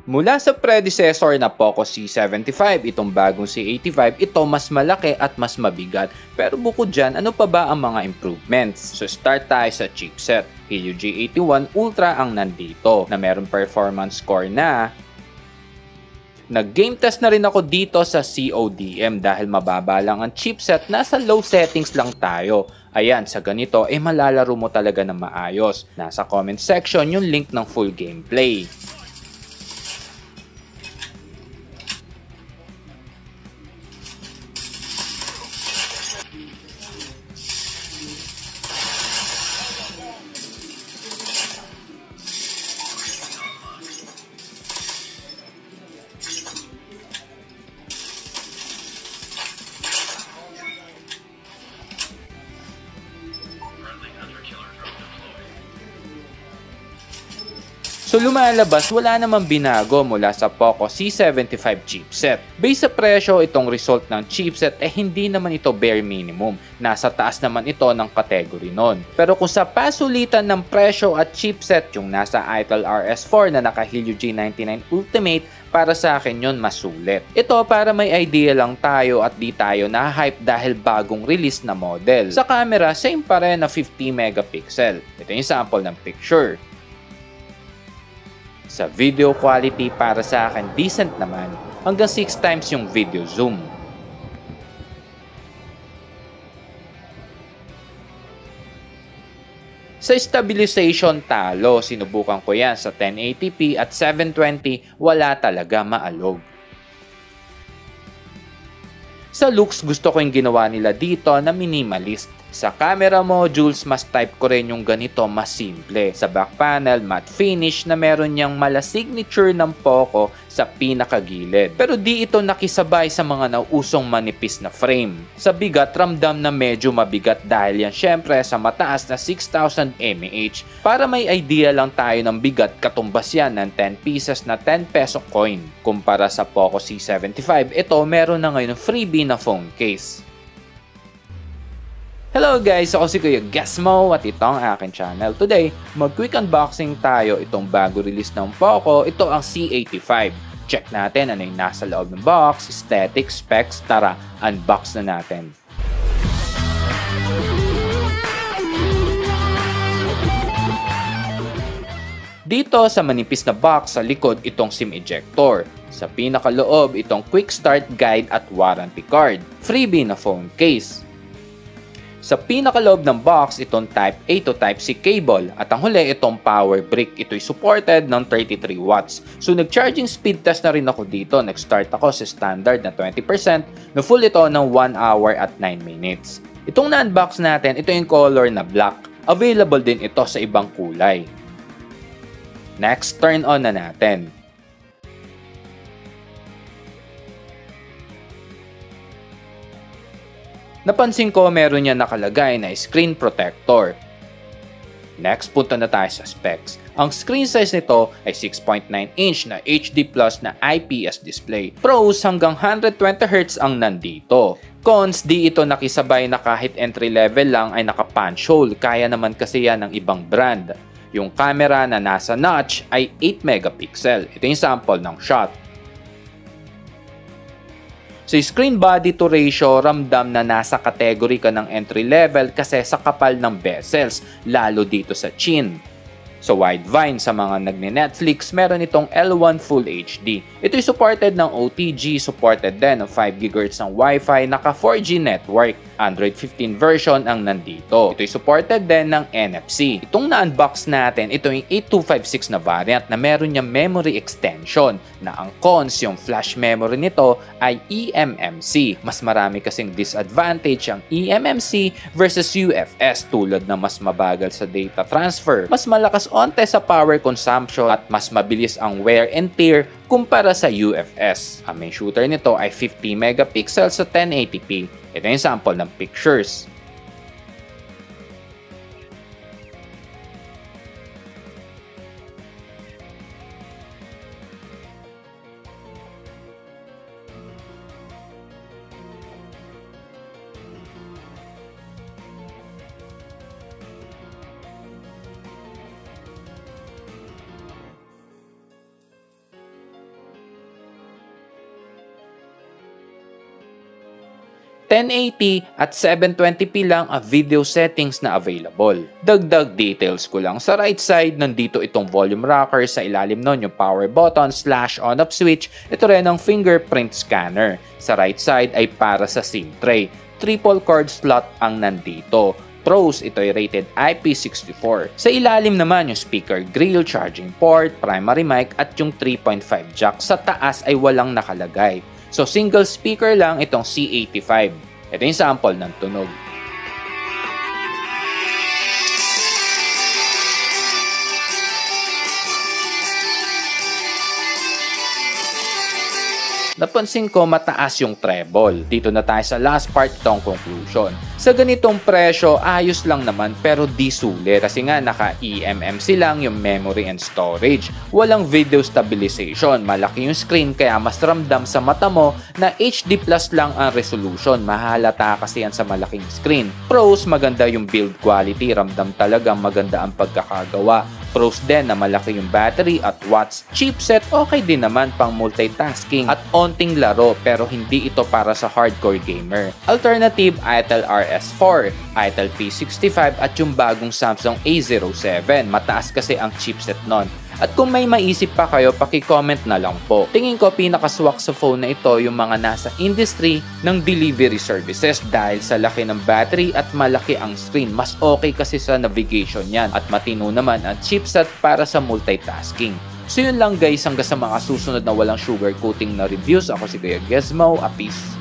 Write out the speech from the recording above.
Mula sa predecessor na Poco C75, itong bagong C85, ito mas malaki at mas mabigat. Pero bukod dyan, ano pa ba ang mga improvements? So start tayo sa chipset. Helio G81 Ultra ang nandito na meron performance score na nag-game test na rin ako dito sa CODM dahil mababa lang ang chipset, nasa low settings lang tayo. Ayan, sa ganito, malalaro mo talaga na maayos. Nasa comment section yung link ng full gameplay. So lumalabas, wala namang binago mula sa Poco C75 chipset. Base sa presyo, itong result ng chipset hindi naman ito bare minimum. Nasa taas naman ito ng category nun. Pero kung sa pasulitan ng presyo at chipset, yung nasa Itel RS4 na naka Helio G99 Ultimate, para sa akin yon masulit. Ito para may idea lang tayo at di tayo na-hype dahil bagong release na model. Sa camera, same pa rin na 50 megapixel. Ito yung sample ng picture. Sa video quality, para sa akin decent naman, hanggang 6 times yung video zoom. Sa stabilization, talo. Sinubukan ko yan sa 1080p at 720, wala talaga maalog. Sa looks, gusto ko yung ginawa nila dito na minimalist. Sa camera modules, mas type ko rin yung ganito, mas simple. Sa back panel, matte finish na meron niyang mala signature ng Poco sa pinakagilid. Pero di ito nakisabay sa mga nausong manipis na frame. Sa bigat, ramdam na medyo mabigat dahil yan syempre sa mataas na 6,000 mAh. Para may idea lang tayo ng bigat, katumbas yan ng 10 pieces na 10 peso coin. Kumpara sa Poco C75, ito meron na ngayon freebie na phone case. Hello guys! Ako si Kuya Gasmo at ito ang aking channel. Today, mag-quick unboxing tayo itong bago release ng Poco. Ito ang C85. Check natin ano yung nasa loob ng box, aesthetic, specs. Tara, unbox na natin. Dito sa manipis na box sa likod itong SIM ejector. Sa pinakaloob itong quick start guide at warranty card. Freebie na phone case. Sa pinakaloob ng box, itong Type A to Type C cable at ang huli itong power brick. Ito'y supported ng 33 watts. So nag-charging speed test na rin ako dito. Nag-start ako sa standard na 20%, na full ito ng 1 hour at 9 minutes. Itong na-unbox natin, ito yung color na black. Available din ito sa ibang kulay. Next, turn on na natin. Napansin ko meron niya nakalagay na screen protector. Next, punta na tayo sa specs. Ang screen size nito ay 6.9 inch na HD Plus na IPS display. Pros, hanggang 120Hz ang nandito. Cons, di ito nakisabay na kahit entry level lang ay naka-punch hole. Kaya naman kasi yan ng ibang brand. Yung camera na nasa notch ay 8 megapixel. Ito yung sample ng shot. Sa screen body to ratio, ramdam na nasa category ka ng entry level kasi sa kapal ng bezels, lalo dito sa chin. Sa Widevine, sa mga nagne-Netflix, meron itong L1 Full HD. Ito'y supported ng OTG, supported din ng 5 GHz ng Wi-Fi, naka 4G network. Android 15 version ang nandito. Ito'y supported din ng NFC. Itong na-unbox natin, ito yung 8256 na variant na meron niyang memory extension na ang cons, yung flash memory nito ay eMMC. Mas marami kasing disadvantage ang eMMC versus UFS tulad na mas mabagal sa data transfer, mas malakas onte sa power consumption at mas mabilis ang wear and tear kumpara sa UFS. Ang main shooter nito ay 50 megapixels sa 1080p. Ito yung sample ng pictures. 1080 at 720p lang ang video settings na available. Dagdag details ko lang, sa right side, nandito itong volume rocker, sa ilalim nun yung power button / on-off switch, ito rin ang fingerprint scanner. Sa right side ay para sa SIM tray. Triple cord slot ang nandito. Pros, ito ay rated IP64. Sa ilalim naman yung speaker grill, charging port, primary mic at yung 3.5 jack. Sa taas ay walang nakalagay. So single speaker lang itong C85. Ito yung sample ng tunog. Napansin ko mataas yung treble. Dito na tayo sa last part, itong conclusion. Sa ganitong presyo, ayos lang naman pero di sulit. Kasi nga naka-eMMC lang yung memory and storage. Walang video stabilization. Malaki yung screen kaya mas ramdam sa mata mo na HD Plus lang ang resolution. Mahalata kasi yan sa malaking screen. Pros, maganda yung build quality. Ramdam talagang maganda ang pagkakagawa. Pros din na malaki yung battery at watts. Chipset, okay din naman pang multitasking at onting laro pero hindi ito para sa hardcore gamer. Alternative, ITEL RS4, ITEL P65 at yung bagong Samsung A07. Mataas kasi ang chipset nun. At kung may maisip pa kayo, paki-comment na lang po. Tingin ko pinakaswak sa phone na ito yung mga nasa industry ng delivery services dahil sa laki ng battery at malaki ang screen. Mas okay kasi sa navigation yan at matino naman ang chipset para sa multitasking. So yun lang guys, hanggang sa mga susunod na walang sugar coating na reviews. Ako si Kuya Gizmo, a peace.